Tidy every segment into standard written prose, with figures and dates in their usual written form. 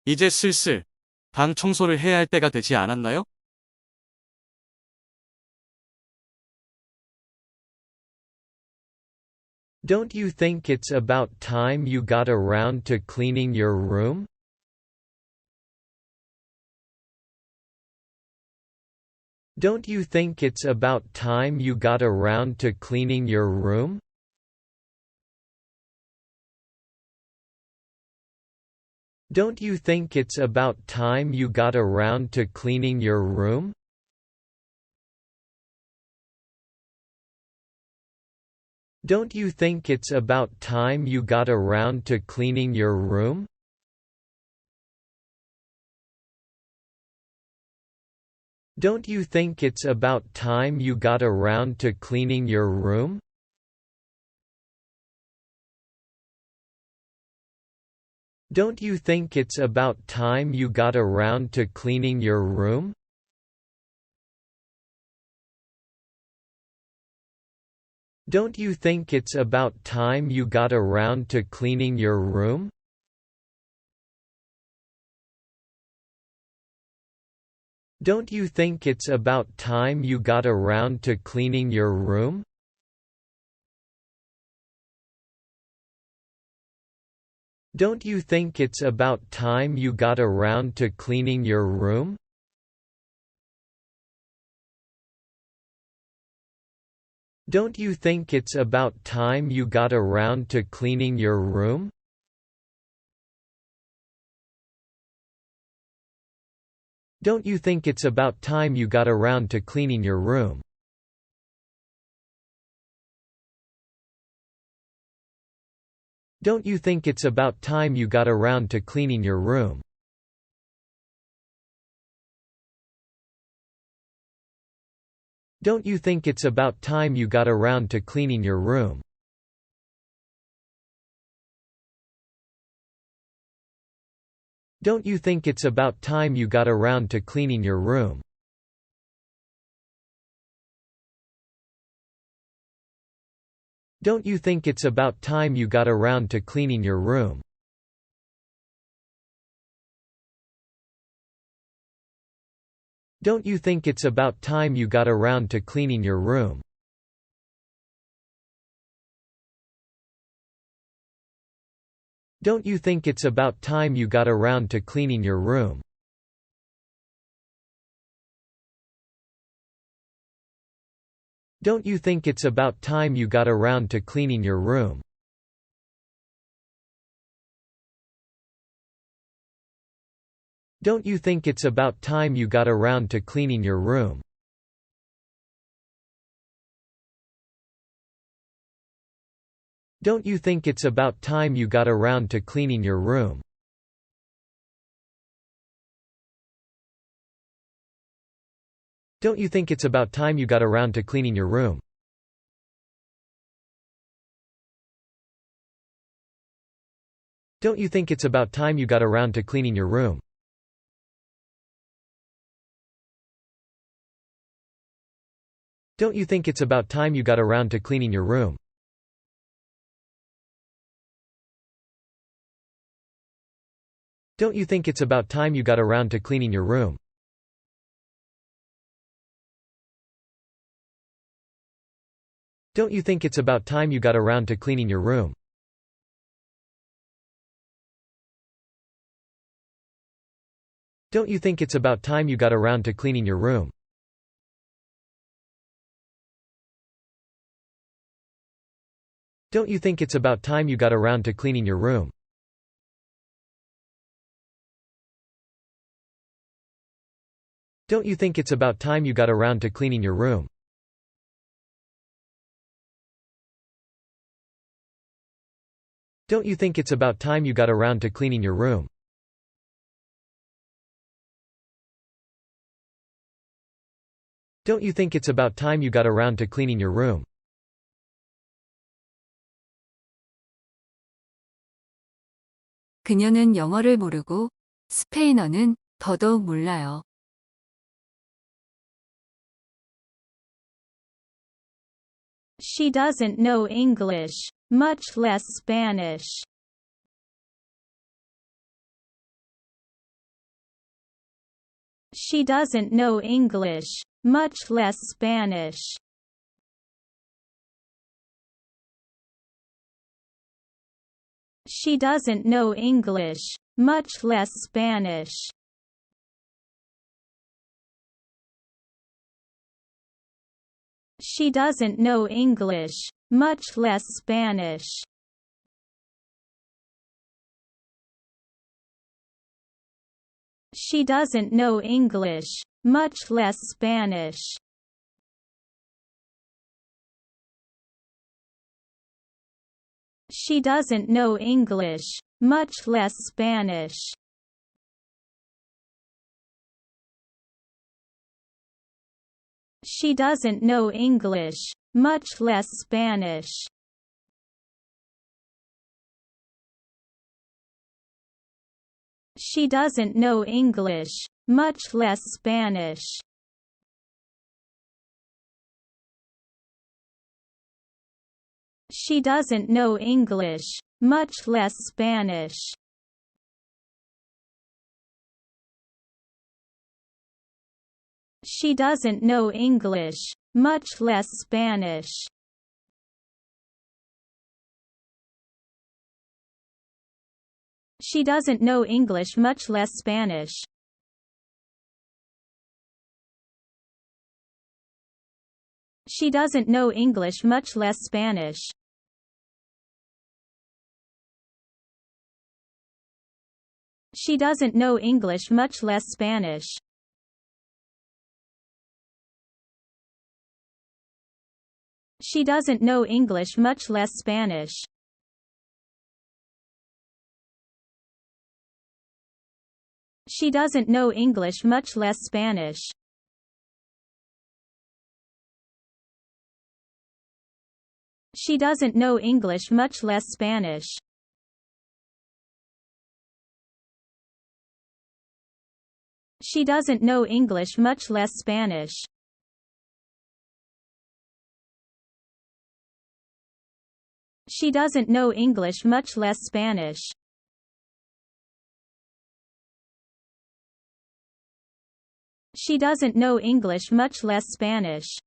이제 슬슬 방 청소를 해야 할 때가 되지 않았나요? Don't you think it's about time you got around to cleaning your room? Don't you think it's about time you got around to cleaning your room? Don't you think it's about time you got around to cleaning your room? Don't you think it's about time you got around to cleaning your room? Don't you think it's about time you got around to cleaning your room? Don't you think it's about time you got around to cleaning your room? Don't you think it's about time you got around to cleaning your room? Don't you think it's about time you got around to cleaning your room? Don't you think it's about time you got around to cleaning your room? Don't you think it's about time you got around to cleaning your room? Don't you think it's about time you got around to cleaning your room? Don't you think it's about time you got around to cleaning your room? Don't you think it's about time you got around to cleaning your room? Don't you think it's about time you got around to cleaning your room? Don't you think it's about time you got around to cleaning your room? Don't you think it's about time you got around to cleaning your room? Don't you think it's about time you got around to cleaning your room? Don't you think it's about time you got around to cleaning your room? Don't you think it's about time you got around to cleaning your room? Don't you think it's about time you got around to cleaning your room? Don't you think it's about time you got around to cleaning your room? Don't you think it's about time you got around to cleaning your room? Don't you think it's about time you got around to cleaning your room? Don't you think it's about time you got around to cleaning your room? Don't you think it's about time you got around to cleaning your room? Don't you think it's about time you got around to cleaning your room? Don't you think it's about time you got around to cleaning your room? Don't you think it's about time you got around to cleaning your room? Don't you think it's about time you got around to cleaning your room? Don't you think it's about time you got around to cleaning your room? 그녀는 영어를 모르고 스페인어는 더더욱 몰라요. She doesn't know English, much less Spanish. She doesn't know English, much less Spanish. She doesn't know English, much less Spanish. She doesn't know English, much less Spanish. She doesn't know English, much less Spanish. She doesn't know English, much less Spanish. She doesn't know English, much less Spanish. She doesn't know English, much less Spanish. She doesn't know English, much less Spanish. She doesn't know English, much less Spanish. She doesn't know English, much less Spanish. She doesn't know English, much less Spanish. She doesn't know English, much less Spanish. She doesn't know English, much less Spanish. She doesn't know English, much less Spanish. She doesn't know English, much less Spanish. She doesn't know English, much less Spanish. She doesn't know English, much less Spanish. She doesn't know English, much less Spanish.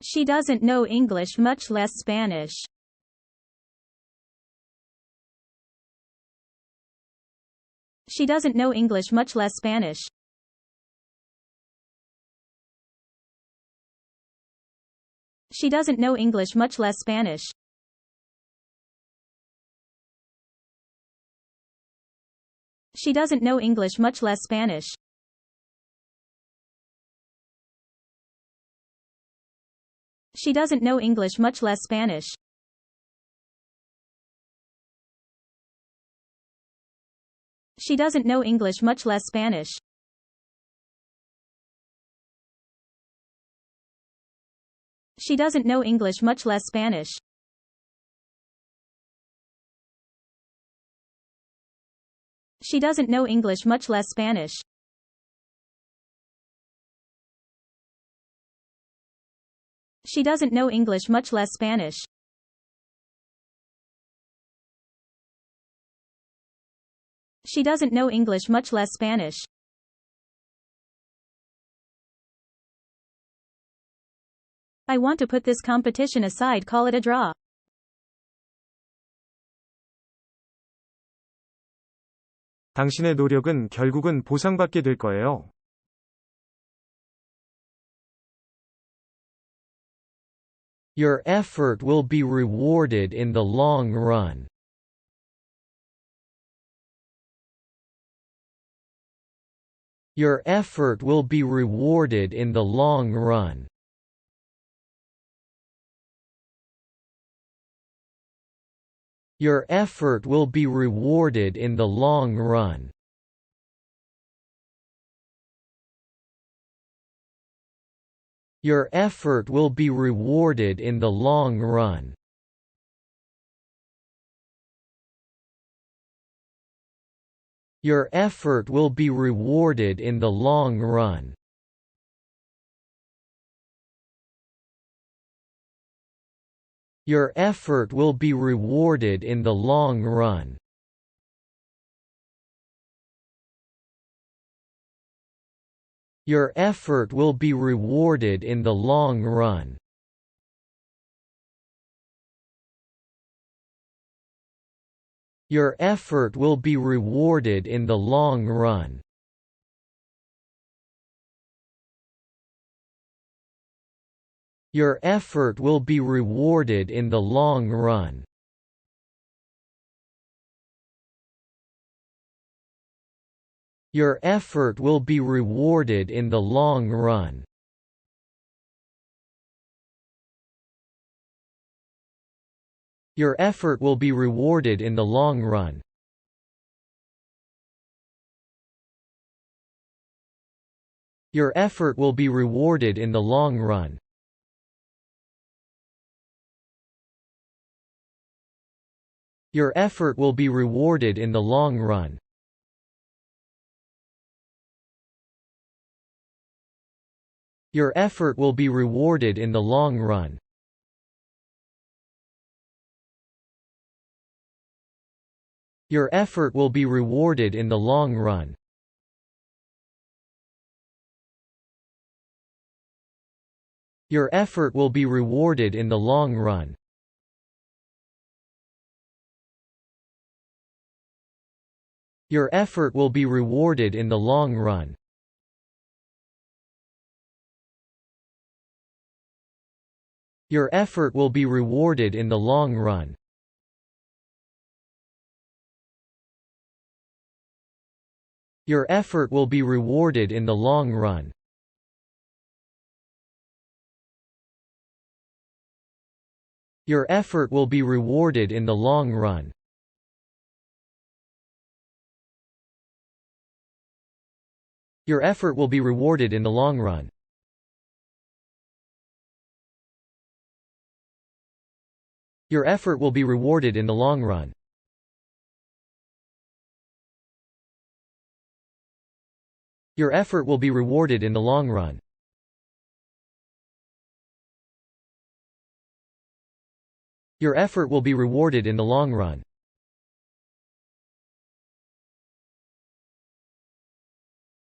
She doesn't know English, much less Spanish. She doesn't know English, much less Spanish. She doesn't know English, much less Spanish. She doesn't know English, much less Spanish. She doesn't know English, much less Spanish. She doesn't know English, much less Spanish. She doesn't know English, much less Spanish. She doesn't know English, much less Spanish. She doesn't know English, much less Spanish. She doesn't know English, much less Spanish. I want to put this competition aside, call it a draw. 당신의 노력은 결국은 보상받게 될 거예요. Your effort will be rewarded in the long run. Your effort will be rewarded in the long run. Your effort will be rewarded in the long run. Your effort will be rewarded in the long run. Your effort will be rewarded in the long run. Your effort will be rewarded in the long run. Your effort will be rewarded in the long run. Your effort will be rewarded in the long run. Your effort will be rewarded in the long run. Your effort will be rewarded in the long run. Your effort will be rewarded in the long run. Your effort will be rewarded in the long run. Your effort will be rewarded in the long run. Your effort will be rewarded in the long run. Your effort will be rewarded in the long run. Your effort will be rewarded in the long run. Your effort will be rewarded in the long run. Your effort will be rewarded in the long run. Your effort will be rewarded in the long run. Your effort will be rewarded in the long run. Your effort will be rewarded in the long run. Your effort will be rewarded in the long run. Your effort will be rewarded in the long run. Your effort will be rewarded in the long run.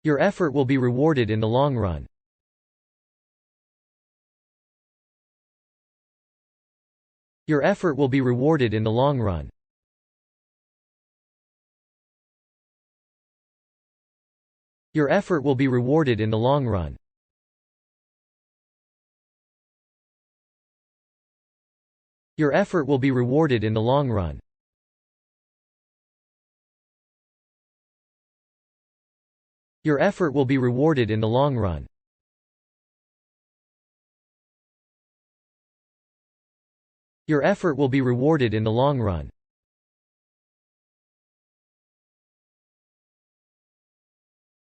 Your effort will be rewarded in the long run. Your effort will be rewarded in the long run. Your effort will be rewarded in the long run. Your effort will be rewarded in the long run. Your effort will be rewarded in the long run. Your effort will be rewarded in the long run.